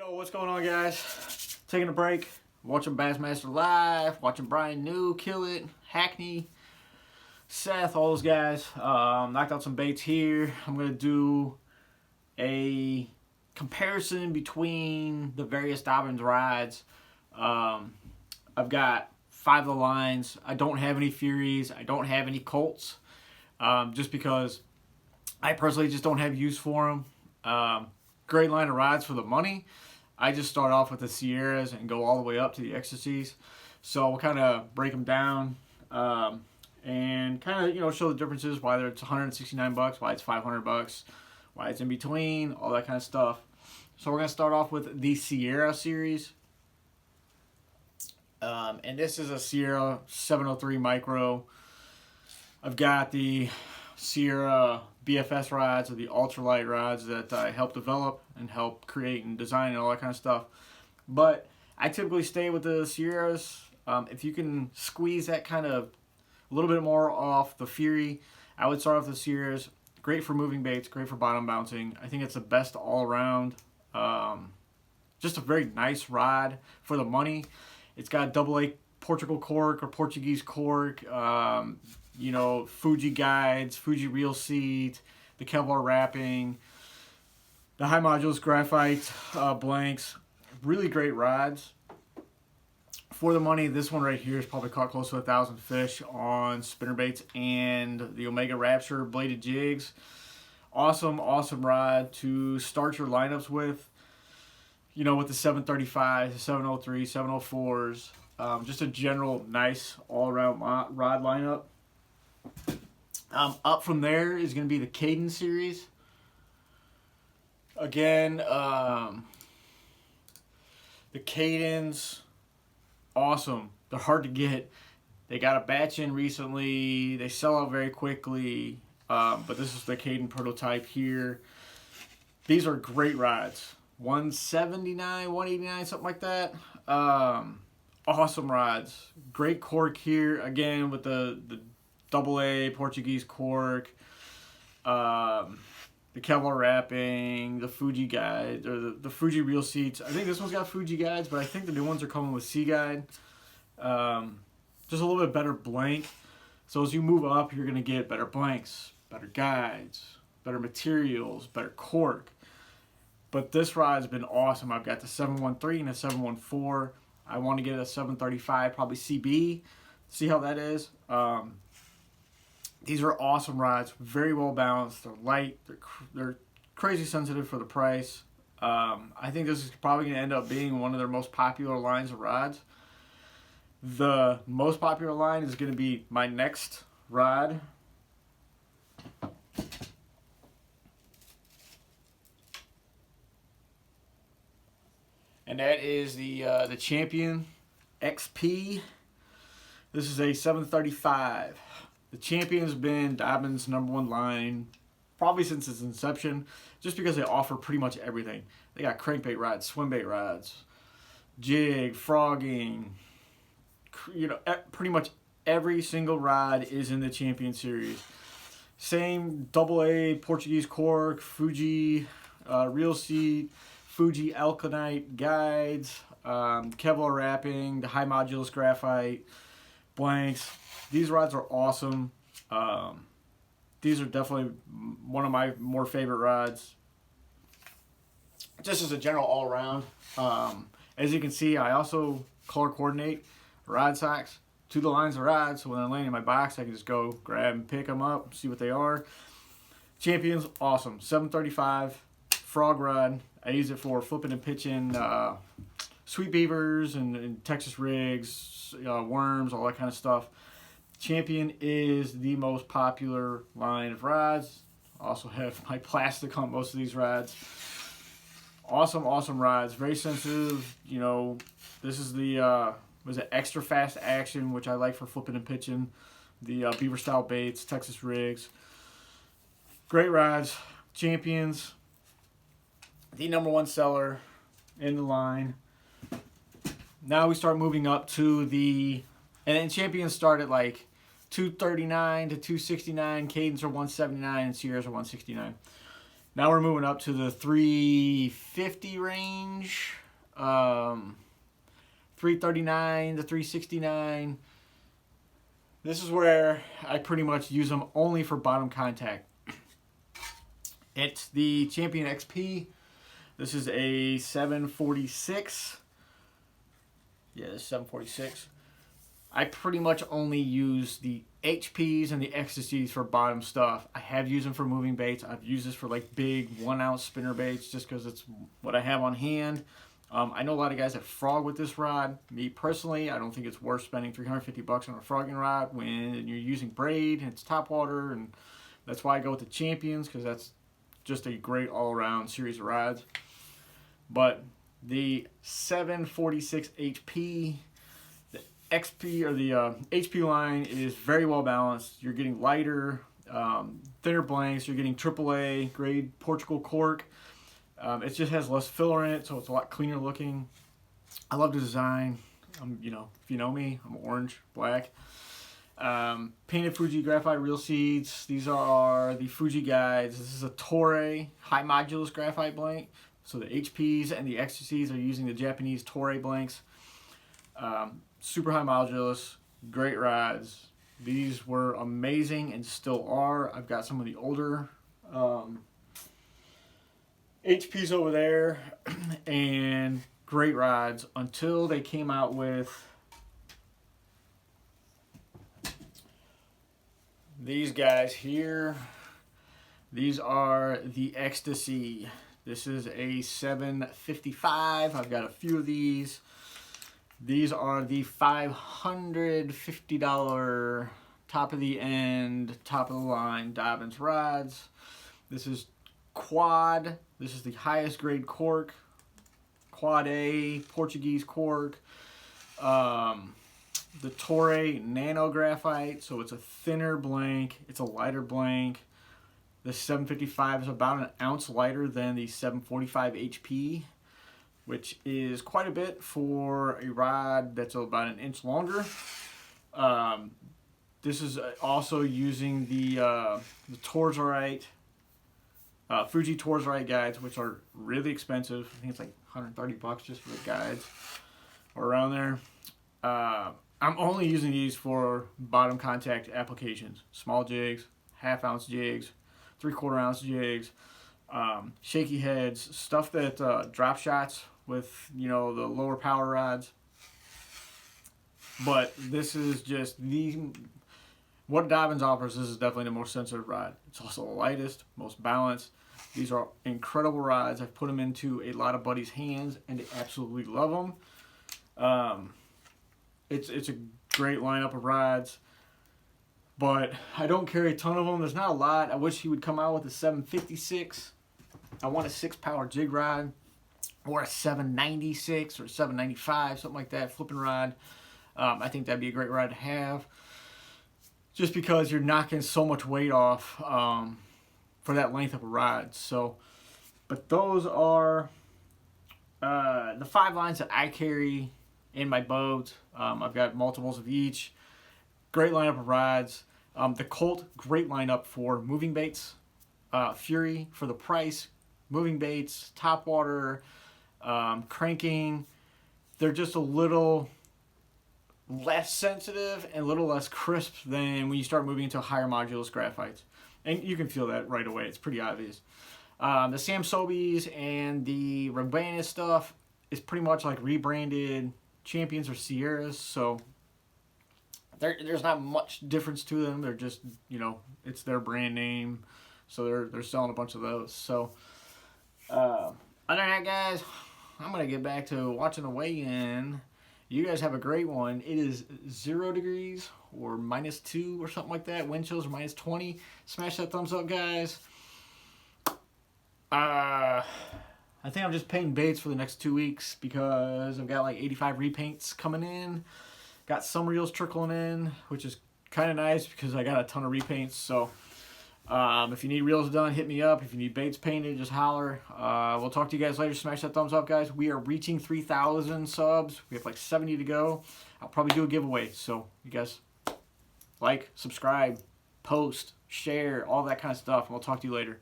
Yo, what's going on, guys? Taking a break, watching Bassmaster Live, watching Brian New kill it, Hackney, Seth, all those guys. Knocked out some baits here. I'm gonna do a comparison between the various Dobyns rides. I've got 5 of the lines. I don't have any Furies. I don't have any Colts, just because I personally just don't have use for them. Great line of rides for the money. I just start off with the Sierras and go all the way up to the Xtasys. So we'll kind of break them down and kind of show the differences, why it's 169 bucks, why it's 500 bucks, why it's in between, all that kind of stuff. So we're gonna start off with the Sierra series, and this is a Sierra 703 Micro. I've got the Sierra BFS rods, or the ultralight rods that I help develop and help create and design and all that kind of stuff. But I typically stay with the Sierras. If you can squeeze that kind of a little bit more off the Fury, I would start off the Sierras. Great for moving baits, great for bottom bouncing. I think it's the best all around. Just a very nice rod for the money. It's got AA Portugal cork or Portuguese cork. Fuji guides, Fuji reel seat, the Kevlar wrapping, the high modulus graphite blanks. Really great rods. For the money, this one right here has probably caught close to 1,000 fish on spinnerbaits and the Omega Rapture bladed jigs. Awesome rod to start your lineups with. With the 735s, the 703, 704s. Just a general nice all-around rod lineup. Up from there is going to be the Caden Series. Again, the Cadens, awesome. They're hard to get. They got a batch in recently. They sell out very quickly. But this is the Caden prototype here. These are great rods. 179, 189, something like that. Awesome rods. Great cork here. Again, with the AA Portuguese cork, the Kevlar wrapping, the Fuji guide, or the Fuji reel seats. I think this one's got Fuji guides, but I think the new ones are coming with C guide. Just a little bit better blank. So as you move up, you're going to get better blanks, better guides, better materials, better cork. But this rod's been awesome. I've got the 713 and a 714. I want to get a 735, probably CB. See how that is. These are awesome rods, very well balanced. They're light. They're crazy sensitive for the price. I think this is probably going to end up being one of their most popular lines of rods. The most popular line is going to be my next rod. And that is the Champion XP. This is a 735. The Champion's been Dobyns' #1 line probably since its inception, just because they offer pretty much everything. They got crankbait rods, swimbait rods, jig, frogging. Pretty much every single rod is in the Champion series. Same AA Portuguese cork, Fuji reel seat, Fuji alkanite guides, Kevlar wrapping, the high modulus graphite blanks. These rods are awesome. These are definitely one of my more favorite rods. Just as a general all around. As you can see, I also color coordinate rod socks to the lines of rods, so when they're laying in my box, I can just go grab and pick them up, see what they are. Champion's awesome. 735 frog rod. I use it for flipping and pitching sweet beavers and Texas rigs, worms, all that kind of stuff. Champion is the most popular line of rods. Also have my plastic on most of these rods. Awesome rods. Very sensitive. This is the was it extra fast action, which I like for flipping and pitching. The beaver style baits, Texas rigs. Great rods. Champions. The #1 seller in the line. Now we start moving up to and then Champions start at like 239 to 269. Cadens are 179 and Sierras are 169. Now we're moving up to the 350 range, 339 to 369. This is where I pretty much use them only for bottom contact. It's the Champion XP. This is a 746. Yeah, this is 746. I pretty much only use the HPs and the Xtasys for bottom stuff. I have used them for moving baits. I've used this for like big 1 ounce spinner baits just because it's what I have on hand. I know a lot of guys that frog with this rod. Me personally, I don't think it's worth spending $350 on a frogging rod when you're using braid and it's top water, and that's why I go with the Champions, because that's just a great all-around series of rods. But the 746 HP, the XP or the HP line is very well balanced. You're getting lighter, thinner blanks. You're getting AAA grade Portugal cork. It just has less filler in it, so it's a lot cleaner looking. I love the design. You know, if you know me, I'm orange, black. Painted Fuji graphite reel seeds. These are the Fuji guides. This is a Toray high modulus graphite blank. So the HPs and the Xtasys are using the Japanese Toray blanks. Super high modulus, great rods. These were amazing and still are. I've got some of the older HPs over there, and great rods until they came out with these guys here. These are the Xtasy. This is a 755. I've got a few of these. These are the $550 top of the end, top of the line Dobyns rods. This is quad. This is the highest grade cork. Quad A, Portuguese cork. The Toray nano graphite, so it's a thinner blank. It's a lighter blank. The 755 is about an ounce lighter than the 745 HP, which is quite a bit for a rod that's about an inch longer. This is also using the Torzorite, Fuji Torzorite guides, which are really expensive. I think it's like $130 just for the guides, or around there. I'm only using these for bottom contact applications, small jigs, half-ounce jigs, 3/4 ounce jigs, shaky heads, stuff that drop shots with, you know, the lower power rods. But this is just what Dobyns offers. This is definitely the most sensitive rod. It's also the lightest, most balanced. These are incredible rods. I've put them into a lot of buddies' hands, and they absolutely love them. It's a great lineup of rods, but I don't carry a ton of them. There's not a lot. I wish he would come out with a 756. I want a 6-power jig rod, or a 796 or 795, something like that, flipping rod. I think that'd be a great rod to have, just because you're knocking so much weight off for that length of a rod. So, but those are the 5 lines that I carry in my boat. I've got multiples of each. Great lineup of rods. The Colt, great lineup for moving baits. Fury for the price. Moving baits, top water, cranking. They're just a little less sensitive and a little less crisp than when you start moving into higher modulus graphites. And you can feel that right away. It's pretty obvious. The Sam Sobeys and the Robanis stuff is pretty much like rebranded Champions or Sierras, so there's not much difference to them. They're just, you know, it's their brand name, so they're selling a bunch of those. So other than that, guys, I'm gonna get back to watching the weigh-in. You guys have a great one. It is 0 degrees or -2 or something like that. Wind chills are -20. Smash that thumbs up, guys. I think I'm just painting baits for the next 2 weeks because I've got like 85 repaints coming in. Got some reels trickling in, which is kind of nice because I got a ton of repaints. So if you need reels done, hit me up. If you need baits painted, just holler. We'll talk to you guys later. Smash that thumbs up, guys. We are reaching 3,000 subs. We have like 70 to go. I'll probably do a giveaway. So you guys like, subscribe, post, share, all that kind of stuff. And we'll talk to you later.